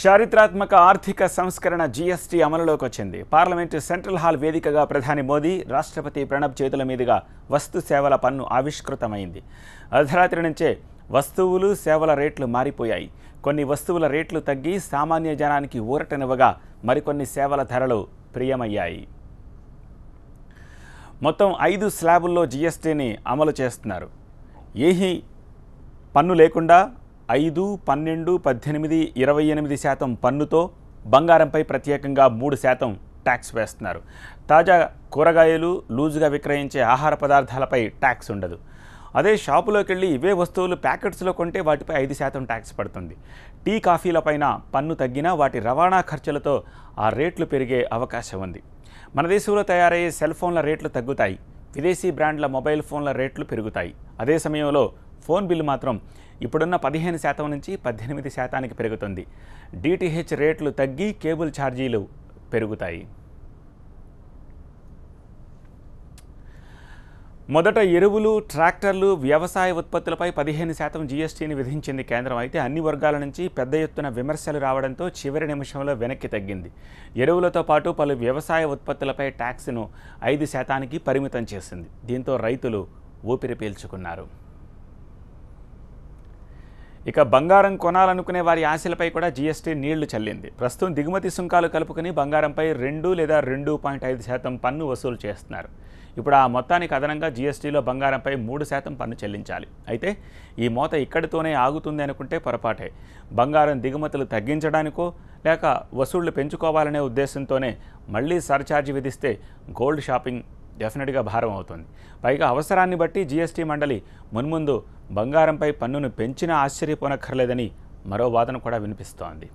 చారిత్రాత్మక ఆర్థిక సంస్కరణ జీఎస్టీ అమలులోకి వచ్చింది. పార్లమెంటు సెంట్రల్ హాల్ వేదికగా ప్రధాని మోదీ, రాష్ట్రపతి ప్రణబ్ చేతుల మీదుగా వస్తు సేవల పన్ను ఆవిష్కృతమైంది. అర్ధరాత్రి నుంచే వస్తువులు సేవల రేట్లు మారిపోయాయి. కొన్ని వస్తువుల రేట్లు తగ్గి సామాన్య జనానికి ఊరటనివ్వగా మరికొన్ని సేవల ధరలు ప్రియమయ్యాయి. మొత్తం 5 స్లాబుల్లో జీఎస్టీని అమలు చేస్తున్నారు. ఏహీ పన్ను లేకుండా 5, 12, 18, 28% పన్నుతో బంగారంపై ప్రత్యేకంగా 3% ట్యాక్స్ వేస్తున్నారు. తాజా కూరగాయలు, లూజుగా విక్రయించే ఆహార పదార్థాలపై ట్యాక్స్ ఉండదు. అదే షాపులోకి వెళ్ళి ఇవే వస్తువులు ప్యాకెట్స్లో కొంటే వాటిపై 5% ట్యాక్స్ పడుతుంది. టీ, కాఫీలపైన పన్ను తగ్గినా వాటి రవాణా ఖర్చులతో ఆ రేట్లు పెరిగే అవకాశం ఉంది. మన దేశంలో తయారయ్యే సెల్ ఫోన్ల రేట్లు తగ్గుతాయి. విదేశీ బ్రాండ్ల మొబైల్ ఫోన్ల రేట్లు పెరుగుతాయి. అదే సమయంలో ఫోన్ బిల్లు మాత్రం ఇప్పుడున్న 15% నుంచి 18% పెరుగుతుంది. డిటిహెచ్ రేట్లు తగ్గి కేబుల్ ఛార్జీలు పెరుగుతాయి. మొదట ఎరువులు, ట్రాక్టర్లు, వ్యవసాయ ఉత్పత్తులపై 15% జీఎస్టీని విధించింది కేంద్రం. అయితే అన్ని వర్గాల నుంచి పెద్ద ఎత్తున విమర్శలు రావడంతో చివరి నిమిషంలో వెనక్కి తగ్గింది. ఎరువులతో పాటు పలు వ్యవసాయ ఉత్పత్తులపై ట్యాక్స్ను 5%కి పరిమితం చేసింది. దీంతో రైతులు ఊపిరి పీల్చుకున్నారు. ఇక బంగారం కొనాలనుకునే వారి ఆశలపై కూడా జీఎస్టీ నీళ్లు చల్లింది. ప్రస్తుతం దిగుమతి సుంకాలు కలుపుకుని బంగారంపై 2 లేదా 2.5% పన్ను వసూలు చేస్తున్నారు. ఇప్పుడు ఆ మొత్తానికి అదనంగా జీఎస్టీలో బంగారంపై 3% పన్ను చెల్లించాలి. అయితే ఈ మోత ఇక్కడితోనే ఆగుతుంది అనుకుంటే పొరపాటే. బంగారం దిగుమతులు తగ్గించడానికో లేక వసూళ్లు పెంచుకోవాలనే ఉద్దేశంతోనే మళ్లీ సర్ఛార్జీ విధిస్తే గోల్డ్ షాపింగ్ డెఫినెట్గా భారం అవుతుంది. పైగా అవసరాన్ని బట్టి జీఎస్టీ మండలి మున్ముందు బంగారంపై పన్నును పెంచినా ఆశ్చర్యపోనక్కర్లేదని మరో వాదన కూడా వినిపిస్తోంది.